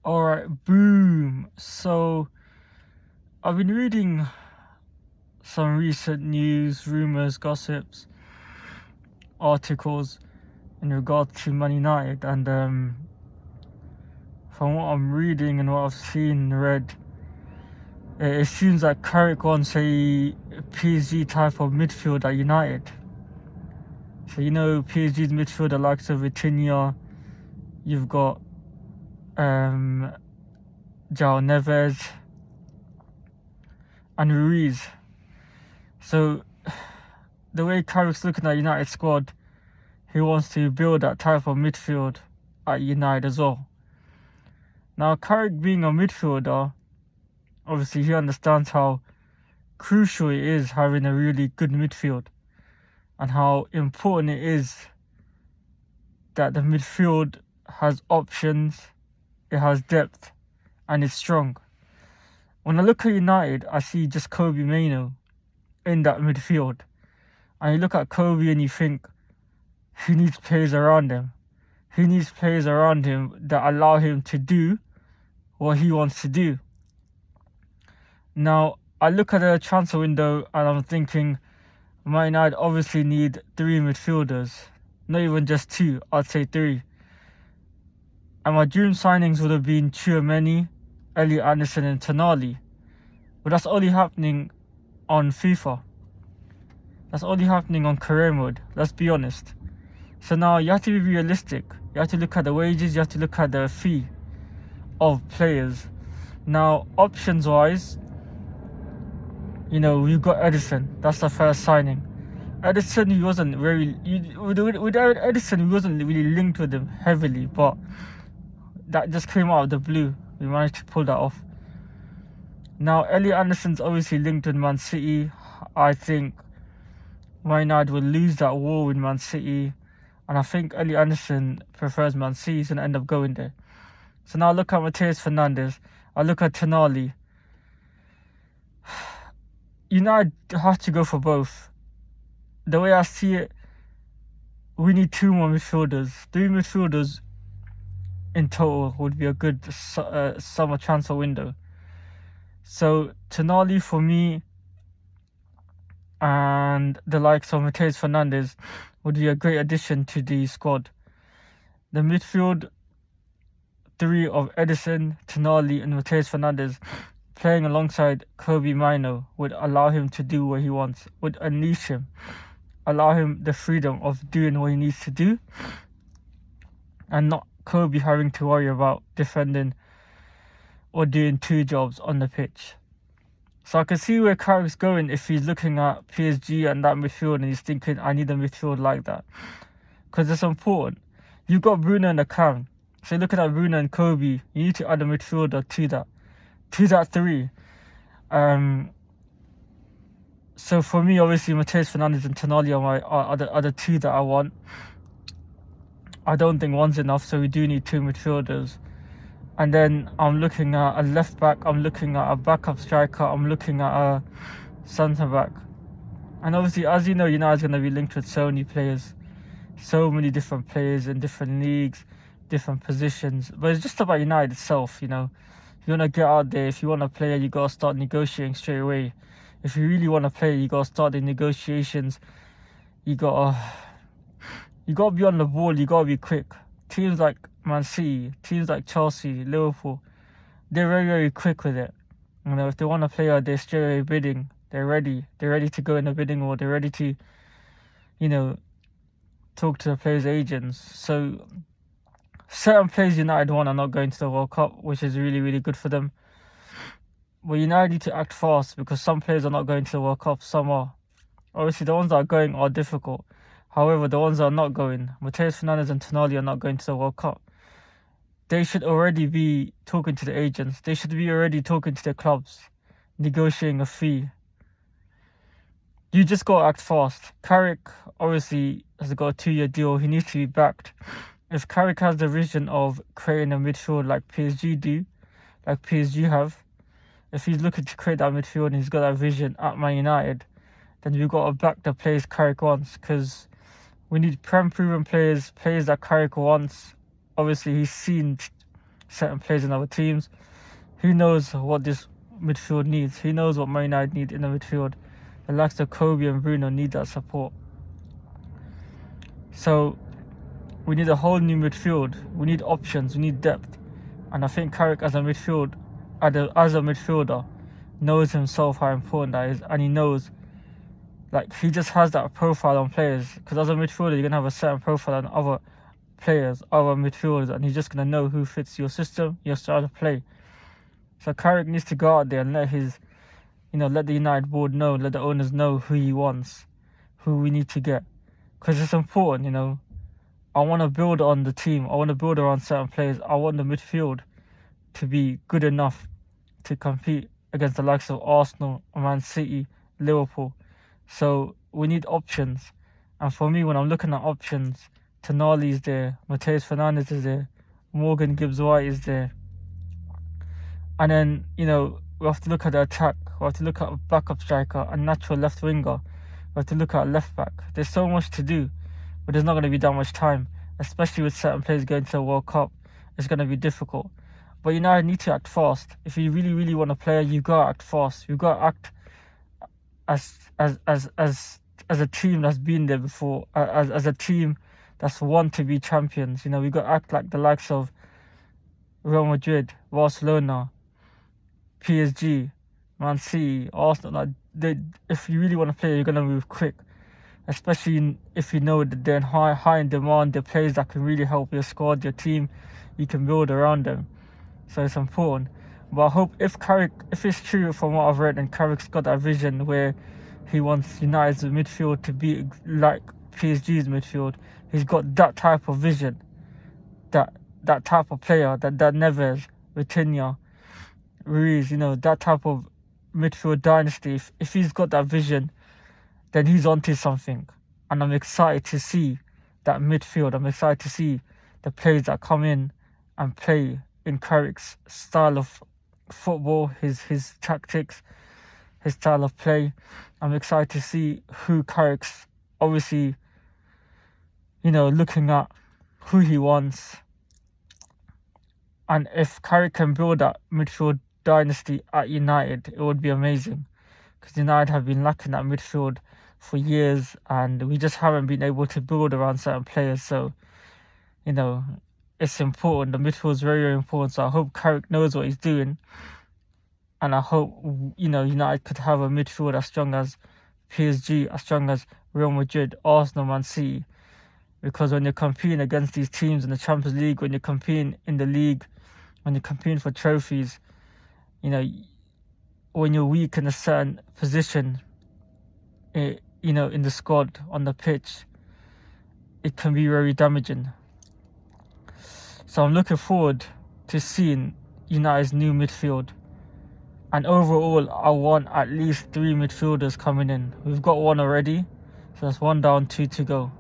Alright, boom. So, I've been reading some recent news, rumours, gossips, articles in regard to Man United, and from what I'm reading and what I've seen and read, it seems like Carrick wants a PSG type of midfield at United. So, PSG's midfield, the likes of Vitinha, you've got João Neves and Ruiz. So, the way Carrick's looking at United squad, he wants to build that type of midfield at United as well. Now, Carrick being a midfielder, obviously he understands how crucial it is having a really good midfield and how important it is that the midfield has options, it has depth, and it's strong. When I look at United, I see just Kobe Mainoo in that midfield. And you look at Kobe and you think he needs players around him. He needs players around him that allow him to do what he wants to do. Now, I look at the transfer window and I'm thinking Man United obviously need 3 midfielders. Not even just 2, I'd say 3. And my dream signings would have been Tchouaméni, Elliot Anderson and Tonali. But that's only happening on FIFA. That's only happening on career mode, let's be honest. So now you have to be realistic. You have to look at the wages, you have to look at the fee of players. Now, options wise, we've got Edison. That's the first signing. Edison, he wasn't really... With Edison, we wasn't really linked with him heavily, but that just came out of the blue. We managed to pull that off. Now, Elliot Anderson's obviously linked with Man City. I think Man United will lose that war with Man City. And I think Elliot Anderson prefers Man City. He's going to end up going there. So now I look at Matheus Fernandes. I look at Tonali. United have to go for both. The way I see it, we need 2 more midfielders. 3 midfielders in total would be a good summer transfer window. So Tonali for me and the likes of Matheus Fernandes would be a great addition to the squad. The midfield 3 of Edison, Tonali and Matheus Fernandes playing alongside Kobe Mainoo would allow him to do what he wants, would unleash him, allow him the freedom of doing what he needs to do, and not Kobe having to worry about defending or doing 2 jobs on the pitch. So I can see where Carrick's going if he's looking at PSG and that midfield and he's thinking, I need a midfield like that. Because it's important. You've got Bruno and the Cam. So looking at Bruno and Kobe, you need to add a midfielder to that. To that 3. So for me, obviously, Matheus Fernandes and Tonali are the 2 that I want. I don't think one's enough, so we do need 2 midfielders. And then I'm looking at a left back, I'm looking at a backup striker, I'm looking at a centre back. And obviously, as you know, United's going to be linked with so many players. So many different players in different leagues, different positions. But it's just about United itself, If you want to get out there, if you want a player, you got to start negotiating straight away. If you really want a player, you got to start the negotiations. You got to be on the ball, you got to be quick. Teams like Man City, teams like Chelsea, Liverpool, they're very, very quick with it. If they want a player, they're straight away bidding. They're ready. They're ready to go in the bidding war. They're ready to, talk to the players' agents. So certain players United want are not going to the World Cup, which is really, really good for them. But United need to act fast because some players are not going to the World Cup, some are. Obviously, the ones that are going are difficult. However, the ones that are not going, Matheus Fernandes and Tonali are not going to the World Cup. They should already be talking to the agents. They should be already talking to the clubs, negotiating a fee. You just got to act fast. Carrick obviously has got a 2-year deal. He needs to be backed. If Carrick has the vision of creating a midfield like PSG do, like PSG have, if he's looking to create that midfield and he's got that vision at Man United, then we've got to back the players Carrick wants, because we need proven players that Carrick wants. Obviously, he's seen certain players in other teams. He knows what this midfield needs. He knows what Man United need in the midfield. The likes of Kobe and Bruno need that support. So we need a whole new midfield. We need options. We need depth. And I think Carrick as a midfielder knows himself how important that is, and he knows, like, he just has that profile on players. Because as a midfielder, you're gonna have a certain profile on other players, other midfielders, and he's just gonna know who fits your system, your style of play. So Carrick needs to go out there and let the United board know, let the owners know who he wants, who we need to get. Because it's important, I want to build on the team. I want to build around certain players. I want the midfield to be good enough to compete against the likes of Arsenal, Man City, Liverpool. So we need options. And for me, when I'm looking at options, Tonali is there, Matheus Fernandes is there, Morgan Gibbs-White is there. And then, we have to look at the attack. We have to look at a backup striker, a natural left winger. We have to look at left back. There's so much to do, but there's not going to be that much time, especially with certain players going to the World Cup. It's going to be difficult. But United need to act fast. If you really, really want to play, you got to act fast. You got to act as a team that's been there before, as a team that's won to be champions. We got to act like the likes of Real Madrid, Barcelona, PSG, Man City, Arsenal. If you really want to play, you're going to move quick. Especially if you know that they're high in demand, they're players that can really help your squad, your team. You can build around them. So it's important. But I hope if it's true from what I've read, and Carrick's got that vision where he wants United's midfield to be like PSG's midfield, he's got that type of vision, that type of player, that Neves, Vitinha, Ruiz, that type of midfield dynasty. If he's got that vision, then he's onto something. And I'm excited to see that midfield. I'm excited to see the players that come in and play in Carrick's style of football, his tactics, his style of play. I'm excited to see who Carrick's obviously, looking at who he wants. And if Carrick can build that midfield dynasty at United, it would be amazing. Because United have been lacking that midfield for years, and we just haven't been able to build around certain players. So, it's important. The midfield is very, very important. So I hope Carrick knows what he's doing. And I hope, United could have a midfield as strong as PSG, as strong as Real Madrid, Arsenal, Man City. Because when you're competing against these teams in the Champions League, when you're competing in the league, when you're competing for trophies, when you're weak in a certain position, in the squad, on the pitch, it can be very damaging. So I'm looking forward to seeing United's new midfield. And overall, I want at least 3 midfielders coming in. We've got one already, so that's 1 down, 2 to go.